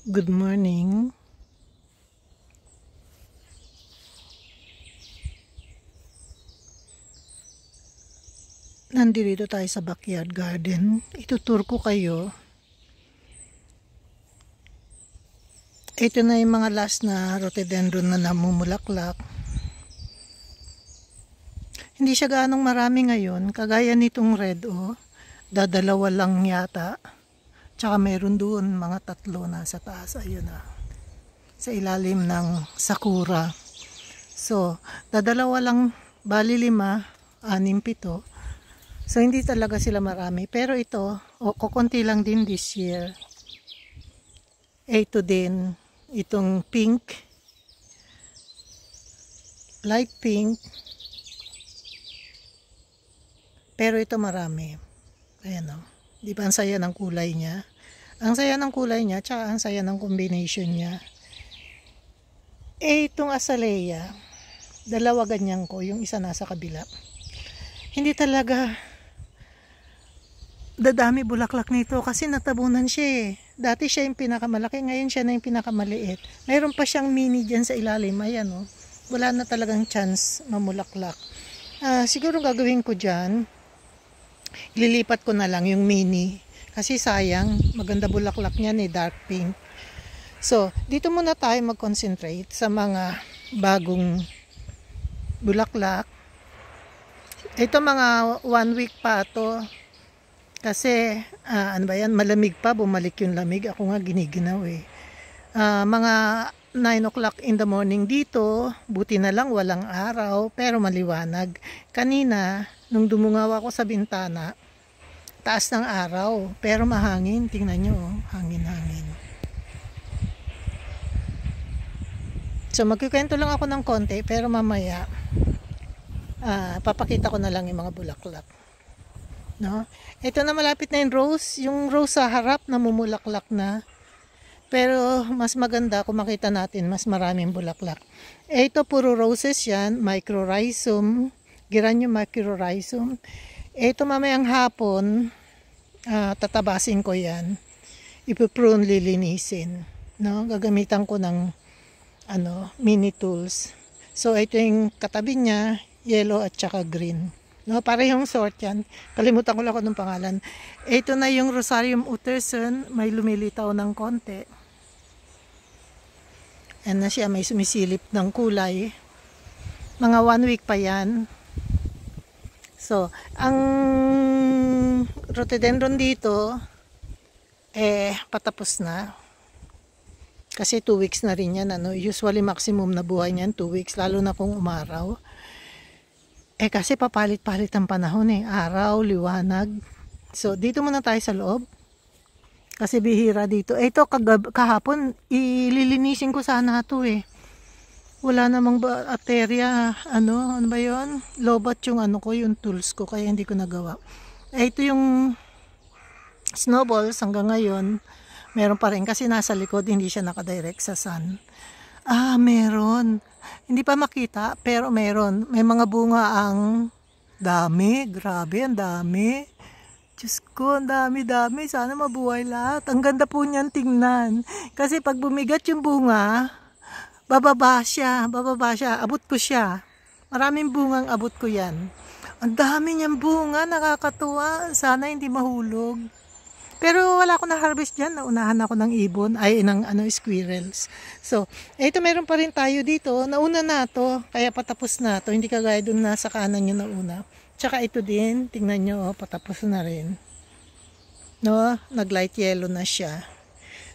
Good morning. Nandito tayo sa backyard garden. Itutur ko kayo. Ito na yung mga last na rhododendron na namumulaklak. Hindi siya ganong marami ngayon. Kagaya nitong red, dadalawa lang yata. Tsaka meron doon mga 3 nasa taas. Ayun na. Sa ilalim ng sakura. So, dadalawa lang, bali 5, 6, 7. So, hindi talaga sila marami. Pero ito, kukunti lang din this year. Ito din, itong pink, light pink. Pero ito marami. Ayan o. Di ba ang saya ng kulay niya? Ang saya ng kulay niya, tsaka ang saya ng combination niya. Itong azalea, 2 ganyan ko, yung isa nasa kabila. Hindi talaga dadami bulaklak nito kasi natabunan siya eh. Dati siya yung pinakamalaki, ngayon siya na yung pinakamaliit. Mayroon pa siyang mini dyan sa ilalim. Ayan o. Wala na talagang chance mamulaklak. Siguro gagawin ko dyan, ililipat ko na lang yung mini. Kasi sayang, maganda bulaklak niyan eh, dark pink. So, dito muna tayo mag-concentrate sa mga bagong bulaklak. Ito mga 1 week pa to. Kasi, ano ba yan, malamig pa, bumalik yung lamig. Ako nga giniginaw eh. Mga 9 o'clock in the morning dito, buti na lang walang araw, pero maliwanag. Kanina, nung dumungaw ako sa bintana, taas ng araw, pero mahangin. Tingnan nyo, hangin-hangin. So, magkikwento lang ako ng konti, pero mamaya, papakita ko na lang yung mga bulaklak. No? Ito na malapit na yung rose sa harap namumulaklak na. Pero mas maganda kung makita natin mas maraming bulaklak. Ito puro roses yan, microrhizum, Geranium microrhizum. Ito mamayang hapon, tatabasin ko yan. Ipiprune, lilinisin. No? Gagamitan ko ng mini tools. So ito yung katabi niya, yellow at saka green. No, parehong sort yan. Kalimutan ko lang kung anong pangalan. Ito na yung Rosarium Utterson. May lumilitaw ng konti. Yan na siya. May sumisilip ng kulay. Mga 1 week pa yan. So, ang rhododendron dito, patapos na. Kasi 2 weeks na rin yan. Usually maximum na buhay niyan 2 weeks. Lalo na kung umaraw. Kasi papalit-palit ang panahon eh. Araw, liwanag. So, dito muna tayo sa loob. Kasi bihira dito. Ito, kahapon, ililinisin ko sana ito eh. Wala namang bacteria. Ano ba yun? Lobat yung yung tools ko. Kaya hindi ko nagawa. Ito yung snowballs hanggang ngayon. Meron pa rin kasi nasa likod, hindi siya nakadirect sa sun. Meron. Hindi pa makita, pero meron. May mga bunga ang dami. Grabe, ang dami. Diyos ko, ang dami-dami. Sana mabuhay lahat. Ang ganda po niyan tingnan. Kasi pag bumigat yung bunga, bababa siya. Abot ko siya. Maraming bungang abot ko yan. Ang dami niyang bunga. Nakakatuwa. Sana hindi mahulog. Pero wala ako na harvest dyan. Naunahan ako ng ibon. Ng squirrels. So, ito meron pa rin tayo dito. Nauna na to. Kaya patapos na to. Hindi kagaya dun nasa kanan yung nauna. Tsaka ito din. Tingnan nyo. Patapos na rin. No? Nag-light yellow na siya.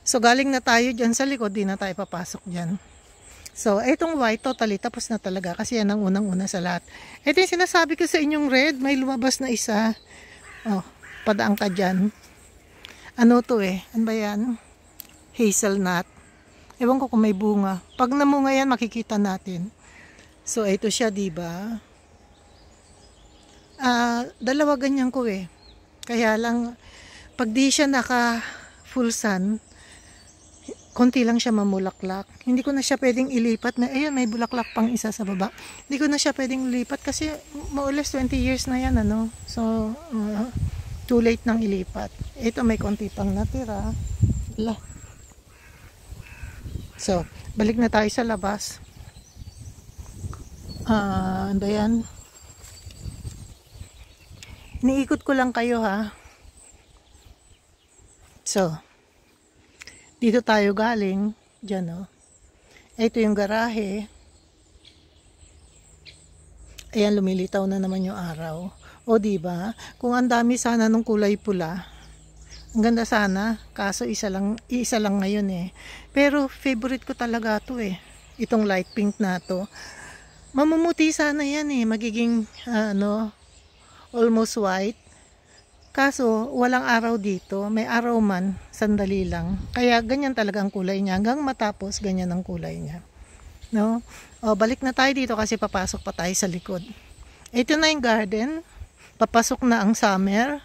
So, galing na tayo dyan sa likod. Di na tayo papasok dyan. So, itong white totally tapos na talaga. Kasi yan ang unang-una sa lahat. Ito yung sinasabi ko sa inyong red. May lumabas na isa. Padaang ka dyan. Ano to eh? Ano ba yan? Hazelnut. Ewan ko kung may bunga. Pag namunga yan, makikita natin. So, ito siya, diba? 2 ganyan ko eh. Kaya lang, pag di siya naka full sun, konti lang siya mamulaklak. Hindi ko na siya pwedeng ilipat na, ayun, may bulaklak pang isa sa baba. Hindi ko na siya pwedeng ilipat kasi more or less 20 years na yan, So, too late nang ilipat. Ito may konti pang natira. So, balik na tayo sa labas. Ano yan? Iniikot ko lang kayo ha. So, dito tayo galing. Diyan oh. Ito yung garahe. Ayan, lumilitaw na naman yung araw. O diba? Kung ang dami sana nung kulay pula, ang ganda sana. Kaso isa lang ngayon eh. Pero favorite ko talaga to eh. Itong light pink na to. Mamumuti sana yan eh. Magiging almost white. Kaso walang araw dito. May araw man, sandali lang. Kaya ganyan talaga ang kulay niya. Hanggang matapos, ganyan ang kulay niya. No? O, balik na tayo dito kasi papasok pa tayo sa likod. Ito na yung garden. Papasok na ang summer.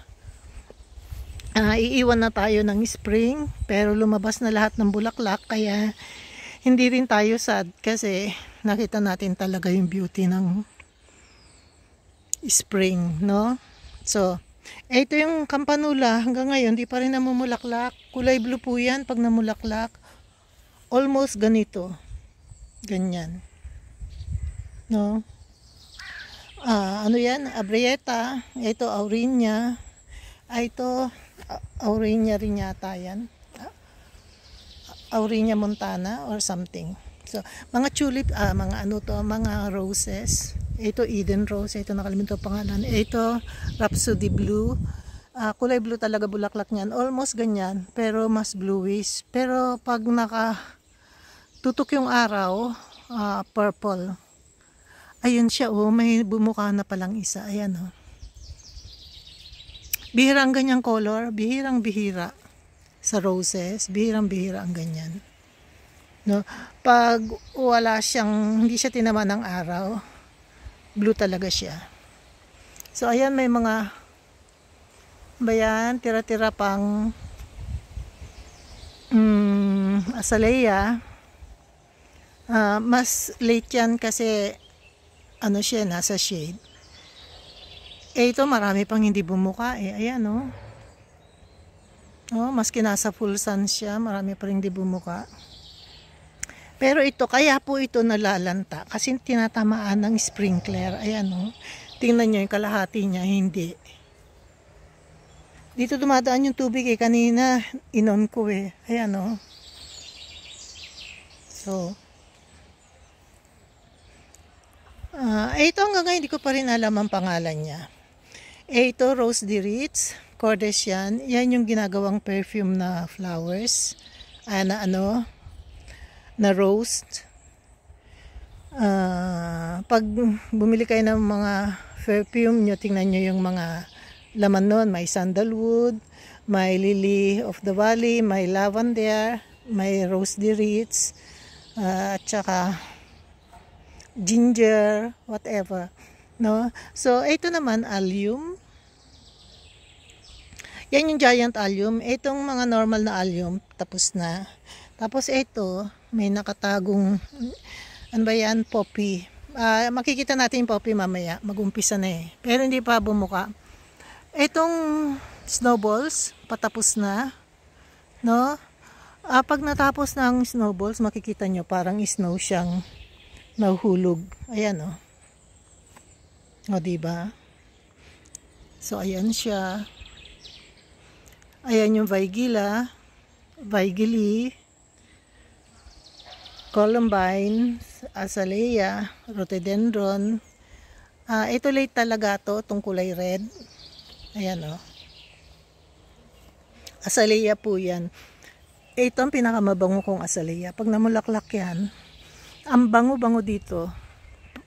Iiwan na tayo ng spring. Pero lumabas na lahat ng bulaklak. Kaya hindi rin tayo sad kasi nakita natin talaga yung beauty ng spring. No? So, ito yung campanula. Hanggang ngayon, di pa rin namumulaklak. Kulay blue po yan pag namulaklak. Almost ganito. Ganyan. No? Ano yan? Abrieta. Ito, Aurelia. Ito, Aurelia rin yata yan. Aurelia montana or something. So, mga tulip, mga roses. Ito, Eden rose. Ito, nakalimutan ko pangalan. Ito, Rhapsody blue. Kulay blue talaga bulaklak niyan. Almost ganyan, pero mas bluish. Pero pag tutok yung araw, purple. Ayun siya, oh, may bumuka na palang isa. Ayan, oh. Bihira ang ganyang color, bihirang-bihira sa roses, bihirang-bihira ang ganyan. No? Pag hindi siya tinaman ng araw, blue talaga siya. So, ayan, may mga tira-tira pang azalea. Mas late yan kasi siya, nasa shade. Ito, marami pang hindi bumuka eh. Ayan, oh. Maski nasa full sun siya, marami pa rin hindi bumuka. Pero ito, kaya po ito nalalanta kasi tinatamaan ng sprinkler. Ayan, oh. Tingnan nyo yung kalahati niya, hindi. Dito dumadaan yung tubig eh. Kanina, inon ko eh. Ayan, oh. So, ito hanggang ngayon, hindi ko pa rin alam ang pangalan niya. Ito, Rose de Ritz, Cordes yan. Yan yung ginagawang perfume na flowers. Na roast. Pag bumili kayo ng mga perfume nyo, tingnan nyo yung mga laman nun. May sandalwood, may lily of the valley, may lavender, may Rose de Ritz, at saka ginger, whatever. No? So, ito naman, allium. Yan yung giant allium. Itong mga normal na allium, tapos na. Tapos ito, may nakatagong, poppy. Makikita natin yung poppy mamaya. Mag-umpisa na eh. Pero hindi pa bumuka. Itong snowballs, patapos na. No? Pag natapos ng snowballs, makikita nyo parang snow siyang nahuhulog. Ayan, oh. O, diba? So, ayan siya. Ayan yung Vigila, Vigili, Columbine, Azalea, Rhododendron. Ito late talaga to, itong kulay red. Ayan, oh. Azalea po yan. Ito ang pinakamabango kong azalea. Pag namulaklak yan, ang bango-bango dito,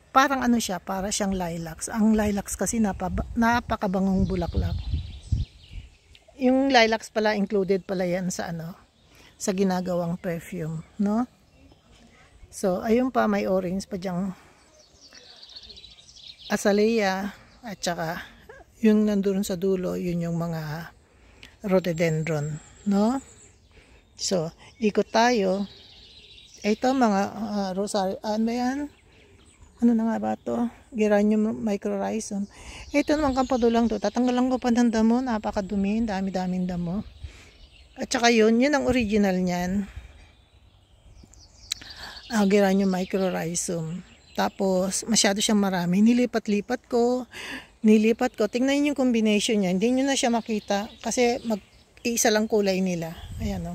parang siya, para siyang lilacs. Ang lilacs kasi napakabangong bulaklak. Yung lilacs pala, included pala yan sa sa ginagawang perfume, no? So, ayun pa, may orange pa dyang azalea, at saka yung nandun sa dulo, yun yung mga rhododendron, no? So, ikot tayo. Ito mga rosary, yan? Ano na nga ba to? Geranium mycorrhizum. Ito naman kampadulang to. Tatanggalan ko pa ng damo. Napakadumi. Dami-daming damo. At saka yun ang original niyan. Geranium microrhizum. Tapos, masyado siyang marami. Nilipat-lipat ko. Tingnan niyo yung combination niya. Hindi niyo na siya makita kasi mag-iisa lang kulay nila. Ayan o.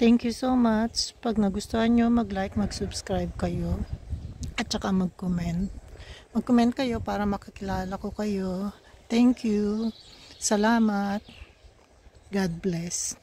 Thank you so much. Pag nagustuhan nyo, mag-like, mag-subscribe kayo. At saka mag-comment. Mag-comment kayo para makakilala ko kayo. Thank you. Salamat. God bless.